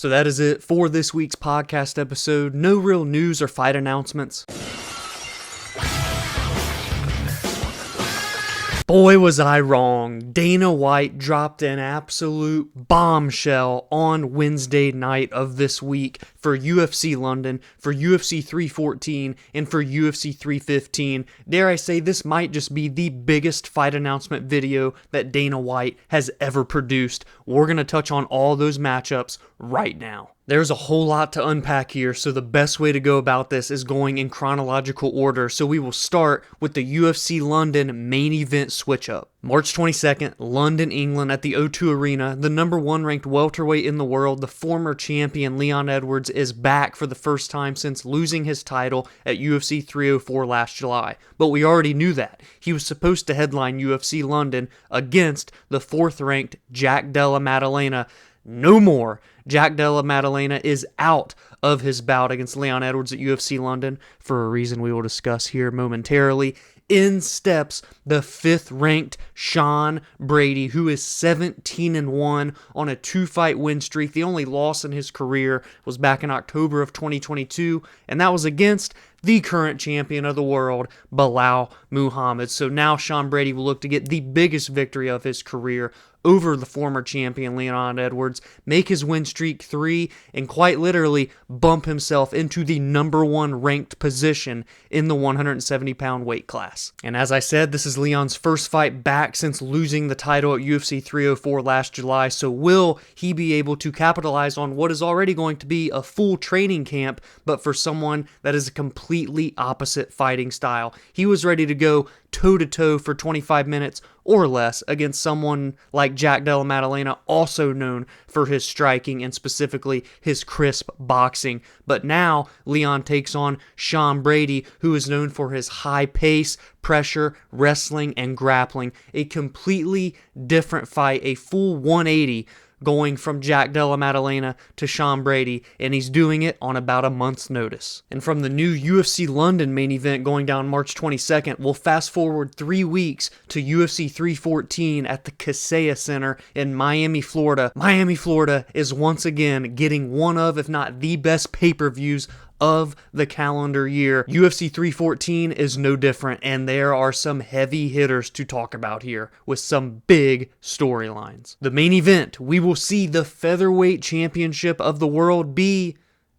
So that is it for this week's podcast episode. No real news or fight announcements. Boy, was I wrong. Dana White dropped an absolute bombshell on Wednesday night of this week for UFC London, for UFC 314, and for UFC 315. Dare I say, this might just be the biggest fight announcement video that Dana White has ever produced. We're going to touch on all those matchups right now. There's a whole lot to unpack here, so the best way to go about this is going in chronological order. So we will start with the UFC London main event switch-up. March 22nd, London, England at the O2 Arena. The number 1 ranked welterweight in the world, the former champion Leon Edwards, is back for the first time since losing his title at UFC 304 last July. But we already knew that. He was supposed to headline UFC London against the 4th ranked Jack Della Maddalena. No more. Jack Della Maddalena is out of his bout against Leon Edwards at UFC London for a reason we will discuss here momentarily. In steps the 5th ranked Sean Brady, who is 17-1 on a 2-fight win streak. The only loss in his career was back in October of 2022, and that was against the current champion of the world, Belal Muhammad. So now Sean Brady will look to get the biggest victory of his career over the former champion Leon Edwards, make his win streak 3, and quite literally bump himself into the number 1 ranked position in the 170-pound weight class. And as I said, this is Leon's first fight back since losing the title at UFC 304 last July, so will he be able to capitalize on what is already going to be a full training camp, but for someone that is a completely opposite fighting style? He was ready to go toe-to-toe for 25 minutes or less against someone like Jack Della Maddalena, also known for his striking and specifically his crisp boxing. But now Leon takes on Sean Brady, who is known for his high pace, pressure, wrestling, and grappling. A completely different fight, a full 180 going from Jack Della Maddalena to Sean Brady, and he's doing it on about a month's notice. And from the new UFC London main event going down March 22nd, we'll fast forward 3 weeks to UFC 314 at the Kaseya Center in Miami, Florida. Miami, Florida is once again getting one of, if not the best pay-per-views of the calendar year. UFC 314 is no different, and there are some heavy hitters to talk about here with some big storylines. The main event, we will see the featherweight championship of the world be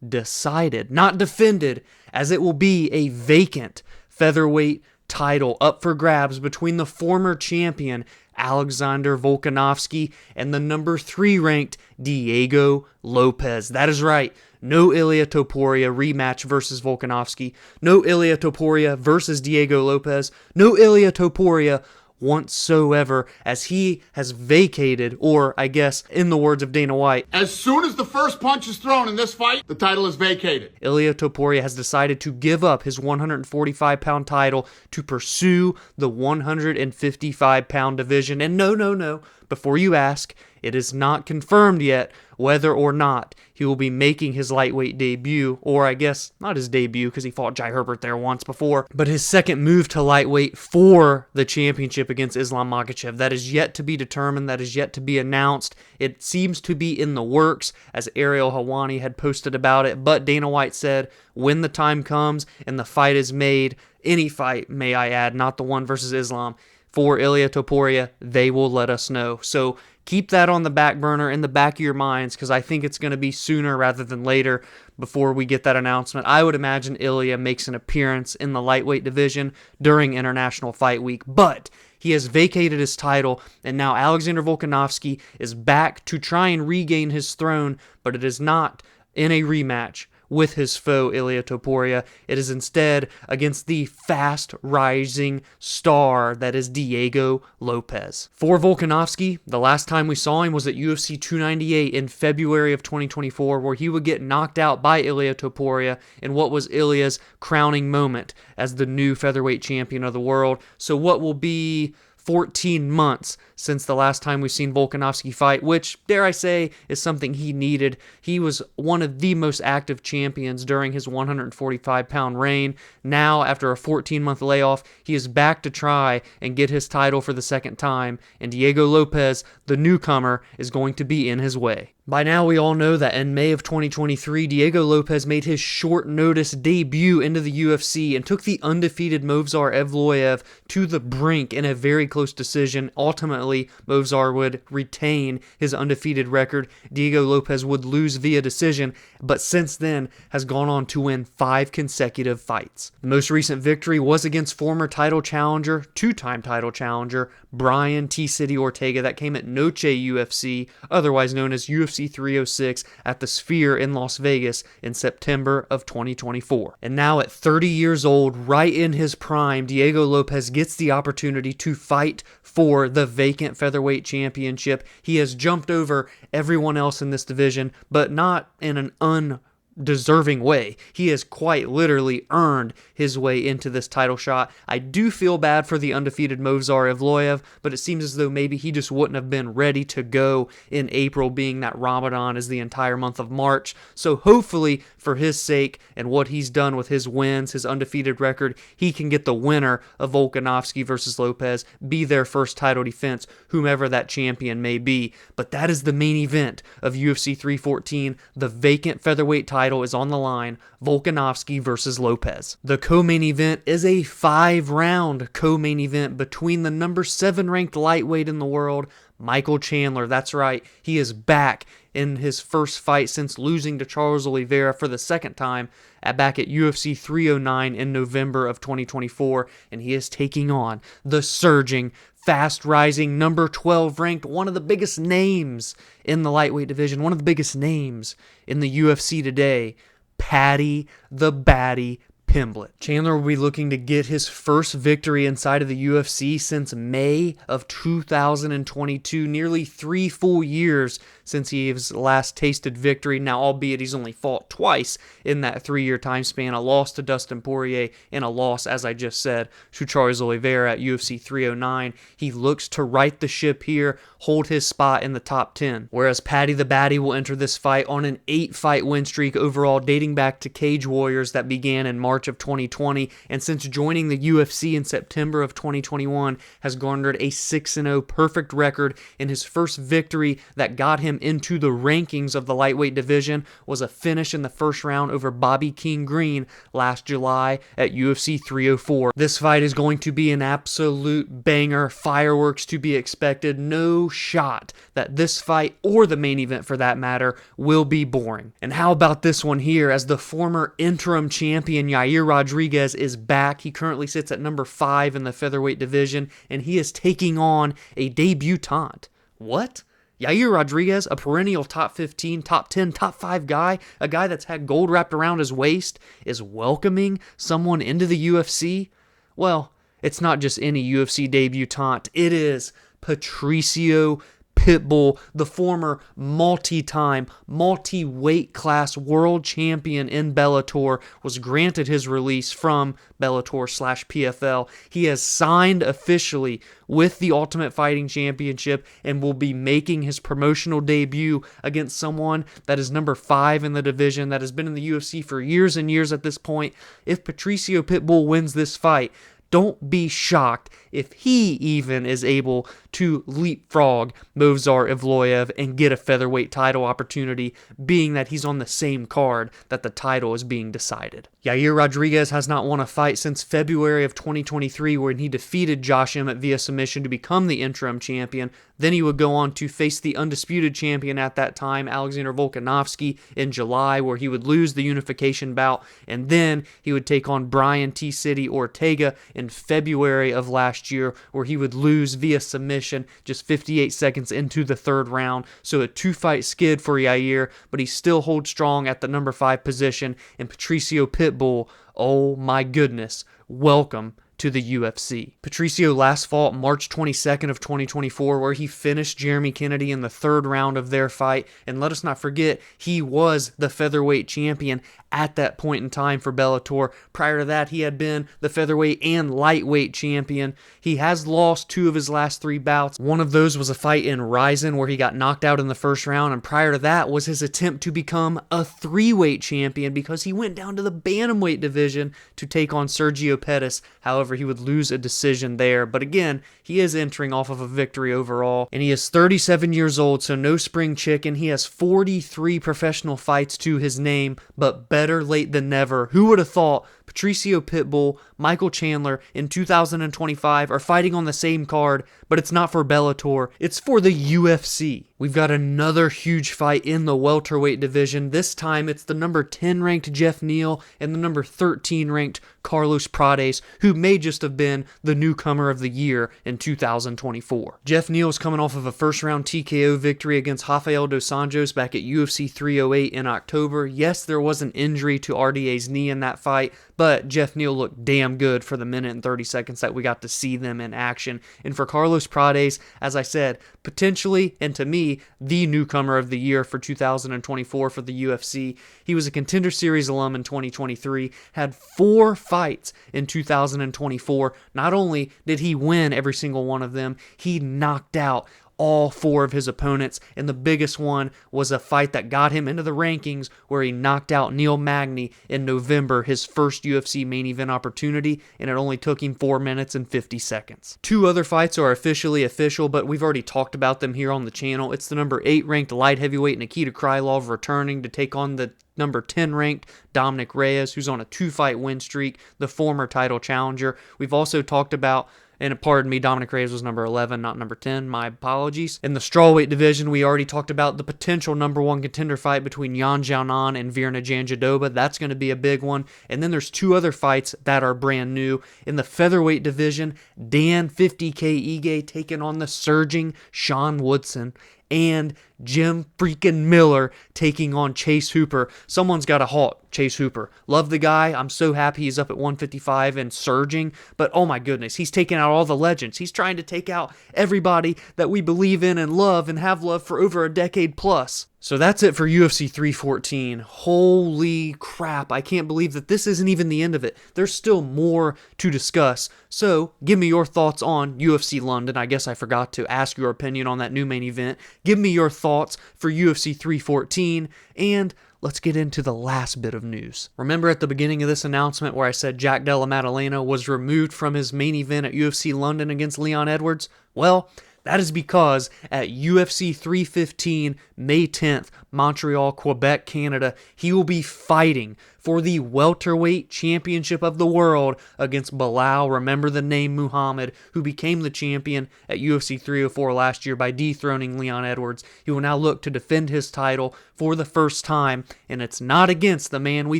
decided, not defended, as it will be a vacant featherweight title up for grabs between the former champion Alexander Volkanovski and the number 3 ranked Diego Lopes. That is right. No Ilia Topuria rematch versus Volkanovski. No Ilia Topuria versus Diego Lopes. No Ilia Topuria whatsoever, as he has vacated, or I guess in the words of Dana White, as soon as the first punch is thrown in this fight, the title is vacated. Ilia Topuria has decided to give up his 145-pound title to pursue the 155-pound division. And no, before you ask, it is not confirmed yet whether or not he will be making his lightweight debut, or I guess not his debut because he fought Jai Herbert there once before, but his second move to lightweight for the championship against Islam Makhachev. That is yet to be determined, that is yet to be announced. It seems to be in the works, as Ariel Helwani had posted about it, but Dana White said when the time comes and the fight is made, any fight, may I add, not the one versus Islam, for Ilia Topuria, they will let us know. So keep that on the back burner in the back of your minds, because I think it's going to be sooner rather than later before we get that announcement. I would imagine Ilia makes an appearance in the lightweight division during International Fight Week, but he has vacated his title, and now Alexander Volkanovski is back to try and regain his throne, but it is not in a rematch with his foe Ilia Topuria. It is instead against the fast-rising star that is Diego Lopes. For Volkanovski, the last time we saw him was at UFC 298 in February of 2024, where he would get knocked out by Ilia Topuria in what was Ilia's crowning moment as the new featherweight champion of the world. So what will be 14 months since the last time we've seen Volkanovski fight, which, dare I say, is something he needed. He was one of the most active champions during his 145-pound reign. Now, after a 14-month layoff, he is back to try and get his title for the second time, and Diego Lopes, the newcomer, is going to be in his way. By now, we all know that in May of 2023, Diego Lopes made his short-notice debut into the UFC and took the undefeated Movsar Evloev to the brink in a very close decision. Ultimately, Movsar would retain his undefeated record. Diego Lopes would lose via decision, but since then has gone on to win 5 consecutive fights. The most recent victory was against former title challenger, two-time title challenger, Brian T-City Ortega. That came at Noche UFC, otherwise known as UFC 306 at the Sphere in Las Vegas in September of 2024. And now at 30 years old, right in his prime, Diego Lopes gets the opportunity to fight for the vacant featherweight championship. He has jumped over everyone else in this division, but not in an undeserving way. He has quite literally earned his way into this title shot. I do feel bad for the undefeated Movsar Evloev, but it seems as though maybe he just wouldn't have been ready to go in April, being that Ramadan is the entire month of March. So hopefully, for his sake and what he's done with his wins, his undefeated record, he can get the winner of Volkanovski versus Lopes, be their first title defense, whomever that champion may be. But that is the main event of UFC 314. The vacant featherweight title is on the line. Volkanovski versus Lopes. The co-main event is a 5-round co-main event between the number 7 ranked lightweight in the world, Michael Chandler. That's right, he is back in his first fight since losing to Charles Oliveira for the second time back at UFC 309 in November of 2024, and he is taking on the surging, fast-rising, number 12 ranked, one of the biggest names in the lightweight division, one of the biggest names in the UFC today, Paddy the Baddy Pimblett. Chandler will be looking to get his first victory inside of the UFC since May of 2022, nearly 3 full years since he's last tasted victory. Now, albeit he's only fought twice in that 3-year time span, a loss to Dustin Poirier and a loss, as I just said, to Charles Oliveira at UFC 309. He looks to right the ship here, hold his spot in the top 10. Whereas Paddy the Baddy will enter this fight on an 8-fight win streak overall, dating back to Cage Warriors that began in March of 2020, and since joining the UFC in September of 2021, has garnered a 6-0 perfect record. In his first victory that got him into the rankings of the lightweight division was a finish in the first round over Bobby King Green last July at UFC 304. This fight is going to be an absolute banger, fireworks to be expected. No shot that this fight, or the main event for that matter, will be boring. And how about this one here, as the former interim champion Yair Rodriguez is back. He currently sits at number 5 in the featherweight division, and he is taking on a debutante. What? Yair Rodriguez, a perennial top 15, top 10, top 5 guy, a guy that's had gold wrapped around his waist, is welcoming someone into the UFC? Well, it's not just any UFC debutante. It is Patricio Pitbull, the former multi-time, multi-weight class world champion in Bellator, was granted his release from Bellator/PFL. He has signed officially with the Ultimate Fighting Championship and will be making his promotional debut against someone that is number 5 in the division, that has been in the UFC for years and years at this point. If Patricio Pitbull wins this fight, don't be shocked if he even is able to leapfrog Movsar Evloev and get a featherweight title opportunity, being that he's on the same card that the title is being decided. Yair Rodriguez has not won a fight since February of 2023, when he defeated Josh Emmett via submission to become the interim champion. Then he would go on to face the undisputed champion at that time, Alexander Volkanovski, in July, where he would lose the unification bout, and then he would take on Brian T-City Ortega in February of last year, where he would lose via submission just 58 seconds into the 3rd round. So a 2-fight skid for Yair, but he still holds strong at the number 5 position. And Patricio Pitbull, oh my goodness, welcome to the UFC. Patricio last fought March 22nd of 2024, where he finished Jeremy Kennedy in the 3rd round of their fight. And let us not forget, he was the featherweight champion at that point in time for Bellator. Prior to that, he had been the featherweight and lightweight champion. He has lost 2 of his last 3 bouts. One of those was a fight in Ryzen where he got knocked out in the 1st round, and prior to that was his attempt to become a 3-weight champion because he went down to the bantamweight division to take on Sergio Pettis. However, However, he would lose a decision there. But again, he is entering off of a victory overall, and he is 37 years old, so no spring chicken. He has 43 professional fights to his name, but better late than never. Who would have thought Patricio Pitbull, Michael Chandler in 2025 are fighting on the same card, but it's not for Bellator, it's for the UFC. We've got another huge fight in the welterweight division. This time it's the number 10 ranked Geoff Neal and the number 13 ranked Carlos Prates, who may just have been the newcomer of the year in 2024. Geoff Neal is coming off of a first-round TKO victory against Rafael dos Anjos back at UFC 308 in October. Yes, there was an injury to RDA's knee in that fight, but Geoff Neal looked damn good for the minute and 30 seconds that we got to see them in action. And for Carlos Prates, as I said, potentially, and to me, the newcomer of the year for 2024 for the UFC. He was a Contender Series alum in 2023, had 4 fights in 2024. Not only did he win every single one of them, he knocked out all 4 of his opponents, and the biggest one was a fight that got him into the rankings where he knocked out Neil Magny in November, his first UFC main event opportunity, and it only took him 4 minutes and 50 seconds. 2 other fights are officially official, but we've already talked about them here on the channel. It's the number 8 ranked light heavyweight Nikita Krylov returning to take on the number 10 ranked Dominick Reyes, who's on a 2-fight win streak, the former title challenger. We've also talked about, and pardon me, Dominick Reyes was number 11, not number 10. My apologies. In the strawweight division, we already talked about the potential number 1 contender fight between Xiaonan and Virna Jandiroba. That's going to be a big one. And then there's 2 other fights that are brand new. In the featherweight division, Dan 50K Ige taking on the surging Sean Woodson, and Jim freaking Miller taking on Chase Hooper. Someone's got to halt Chase Hooper. Love the guy. I'm so happy he's up at 155 and surging. But oh my goodness, he's taking out all the legends. He's trying to take out everybody that we believe in and love and have loved for over a decade plus. So that's it for UFC 314. Holy crap, I can't believe that this isn't even the end of it. There's still more to discuss. So give me your thoughts on UFC London. I guess I forgot to ask your opinion on that new main event. Give me your thoughts for UFC 314, and let's get into the last bit of news. Remember at the beginning of this announcement where I said Jack Della Maddalena was removed from his main event at UFC London against Leon Edwards? Well, that is because at UFC 315, May 10th, Montreal, Quebec, Canada, he will be fighting for the welterweight championship of the world against Belal, remember the name, Muhammad, who became the champion at UFC 304 last year by dethroning Leon Edwards. He will now look to defend his title for the first time, and it's not against the man we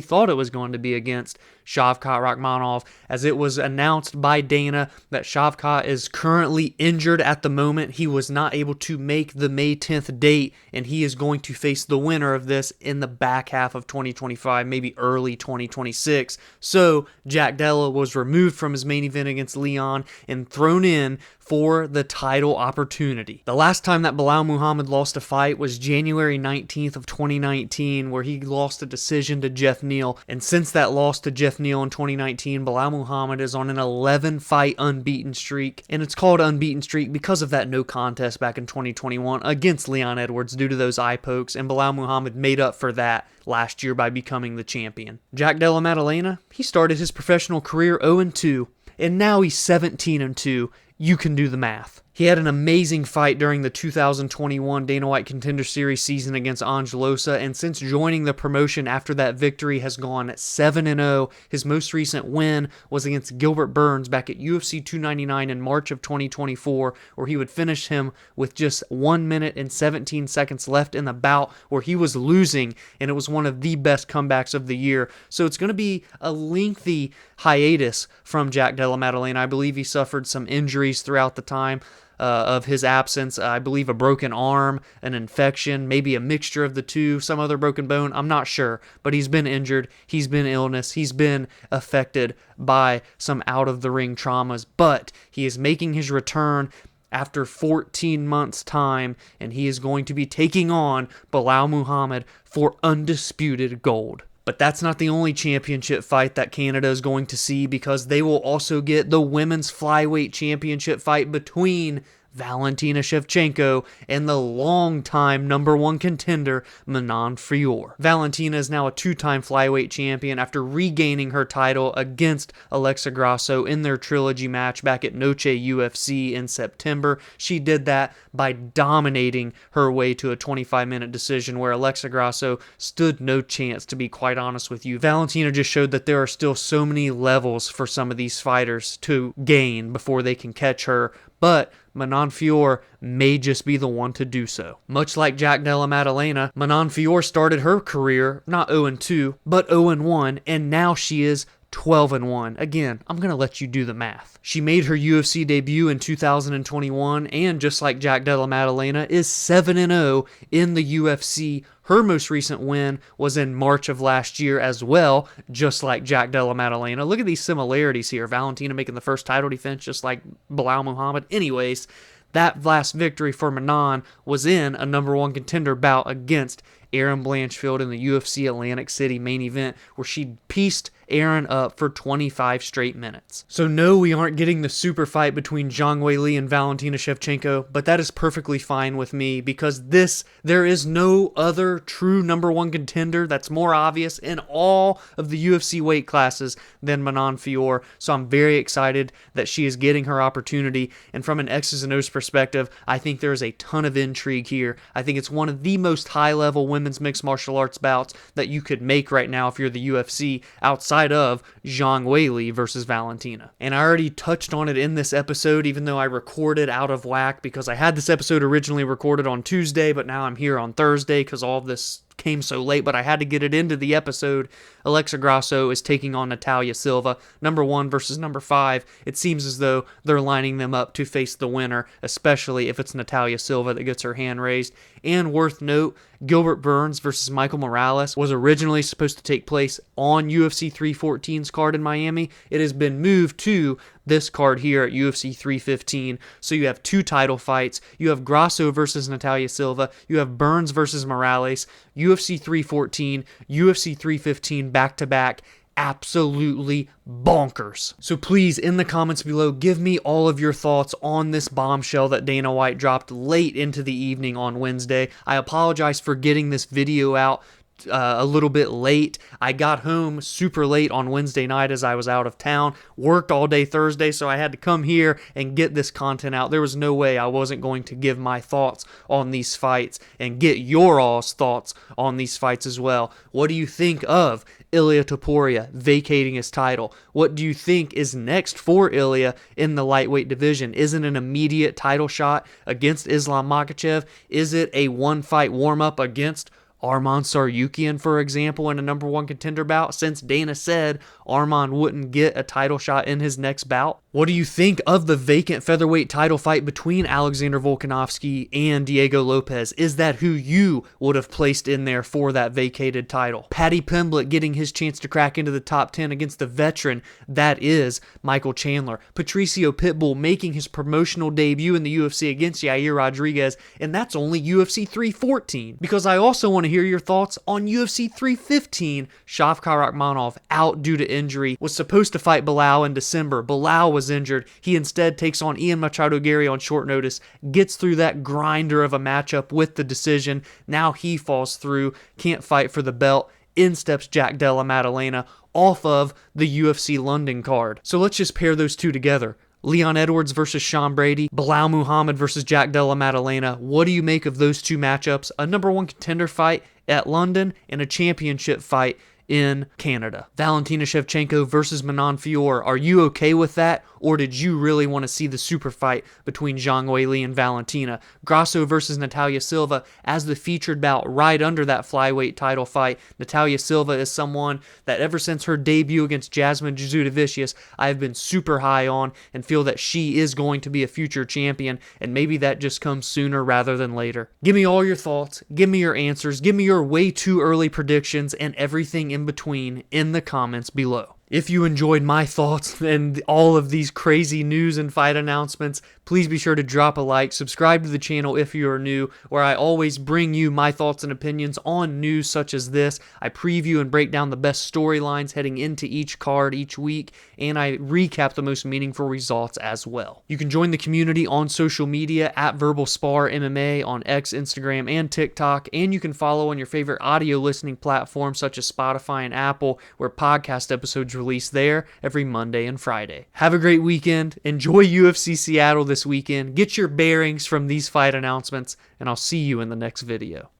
thought it was going to be against, Shavkat Rakhmonov, as it was announced by Dana that Shavkat is currently injured at the moment. He was not able to make the May 10th date, and he is going to face the winner of this in the back half of 2025, maybe early 2026. So Jack Della was removed from his main event against Leon and thrown in for the title opportunity. The last time that Belal Muhammad lost a fight was January 19th of 2019, where he lost a decision to Geoff Neal. And since that loss to Geoff Neal in 2019, Belal Muhammad is on an 11-fight unbeaten streak. And it's called unbeaten streak because of that no contest back in 2021 against Leon Edwards due to those eye pokes. And Belal Muhammad made up for that last year by becoming the champion. Jack Della Maddalena, he started his professional career 0-2, and now he's 17-2. You can do the math. He had an amazing fight during the 2021 Dana White Contender Series season against Angelosa, and since joining the promotion after that victory has gone 7-0. His most recent win was against Gilbert Burns back at UFC 299 in March of 2024, where he would finish him with just 1 minute and 17 seconds left in the bout, where he was losing, and it was one of the best comebacks of the year. So it's going to be a lengthy hiatus from Jack Della Maddalena. I believe he suffered some injuries throughout the time of his absence. I believe a broken arm, an infection, maybe a mixture of the two, some other broken bone. I'm not sure, but he's been injured. He's been illness. He's been affected by some out-of-the-ring traumas, but he is making his return after 14 months' time, and he is going to be taking on Belal Muhammad for undisputed gold. But that's not the only championship fight that Canada is going to see, because they will also get the women's flyweight championship fight between Valentina Shevchenko, and the longtime #1 contender, Manon Fiorot. Valentina is now a 2-time flyweight champion after regaining her title against Alexa Grasso in their trilogy match back at Noche UFC in September. She did that by dominating her way to a 25-minute decision where Alexa Grasso stood no chance, to be quite honest with you. Valentina just showed that there are still so many levels for some of these fighters to gain before they can catch her, but Manon Fiorot may just be the one to do so. Much like Jack Della Maddalena, Manon Fiorot started her career not 0-2, but 0-1, and now she is 12-1. Again, I'm going to let you do the math. She made her UFC debut in 2021, and just like Jack Della Maddalena, is 7-0 in the UFC. Her most recent win was in March of last year as well, just like Jack Della Maddalena. Look at these similarities here. Valentina making the first title defense just like Belal Muhammad. Anyways, that last victory for Manon was in a #1 contender bout against Erin Blanchfield in the UFC Atlantic City main event, where she pieced Erin up for 25 straight minutes. So no, we aren't getting the super fight between Zhang Weili and Valentina Shevchenko, but that is perfectly fine with me because there is no other true #1 contender that's more obvious in all of the UFC weight classes than Manon Fiorot. So I'm very excited that she is getting her opportunity. And from an X's and O's perspective, I think there is a ton of intrigue here. I think it's one of the most high-level women's mixed martial arts bouts that you could make right now if you're the UFC, outside of Zhang Weili versus Valentina. And I already touched on it in this episode, even though I recorded out of whack because I had this episode originally recorded on Tuesday, but now I'm here on Thursday because all of this came so late, but I had to get it into the episode. Alexa Grasso is taking on Natalia Silva, #1 versus #5. It seems as though they're lining them up to face the winner, especially if it's Natalia Silva that gets her hand raised. And worth note, Gilbert Burns versus Michael Morales was originally supposed to take place on UFC 314's card in Miami. It has been moved to this card here at UFC 315. So you have 2 title fights. You have Grasso versus Natalia Silva. You have Burns versus Morales. UFC 314, UFC 315 back-to-back. Absolutely bonkers. So please, in the comments below, give me all of your thoughts on this bombshell that Dana White dropped late into the evening on Wednesday. I apologize for getting this video out a little bit late. I got home super late on Wednesday night as I was out of town, worked all day Thursday, so I had to come here and get this content out. There was no way I wasn't going to give my thoughts on these fights and get your all's thoughts on these fights as well. What do you think of Ilia Topuria vacating his title? What do you think is next for Ilia in the lightweight division? Is it an immediate title shot against Islam Makhachev? Is it a one-fight warm-up against Arman Tsarukyan, for example, in a #1 contender bout, since Dana said Arman wouldn't get a title shot in his next bout? What do you think of the vacant featherweight title fight between Alexander Volkanovski and Diego Lopes? Is that who you would have placed in there for that vacated title? Paddy Pimblett getting his chance to crack into the top 10 against the veteran that is Michael Chandler. Patricio Pitbull making his promotional debut in the UFC against Yair Rodriguez, and that's only UFC 314. Because I also want to hear your thoughts on UFC 315. Shavkat Rakhmonov, out due to injury, was supposed to fight Belal in December. Belal was injured. He instead takes on Ian Machado Gary on short notice, gets through that grinder of a matchup with the decision. Now he falls through, can't fight for the belt. In steps Jack Della Maddalena off of the UFC London card. So let's just pair those two together. Leon Edwards versus Sean Brady, Belal Muhammad versus Jack Della Maddalena. What do you make of those two matchups? A #1 contender fight at London and a championship fight in Canada. Valentina Shevchenko versus Manon Fiorot. Are you okay with that? Or did you really want to see the super fight between Zhang Weili and Valentina? Grasso versus Natalia Silva as the featured bout right under that flyweight title fight. Natalia Silva is someone that ever since her debut against Jasmine Jasudavicius, I have been super high on and feel that she is going to be a future champion, and maybe that just comes sooner rather than later. Give me all your thoughts, give me your answers, give me your way too early predictions and everything in between in the comments below. If you enjoyed my thoughts and all of these crazy news and fight announcements, please be sure to drop a like, subscribe to the channel if you are new, where I always bring you my thoughts and opinions on news such as this. I preview and break down the best storylines heading into each card each week, and I recap the most meaningful results as well. You can join the community on social media at Verbal Spar MMA on X, Instagram, and TikTok, and you can follow on your favorite audio listening platforms such as Spotify and Apple, where podcast episodes release there every Monday and Friday. Have a great weekend. Enjoy UFC Seattle this weekend. Get your bearings from these fight announcements, and I'll see you in the next video.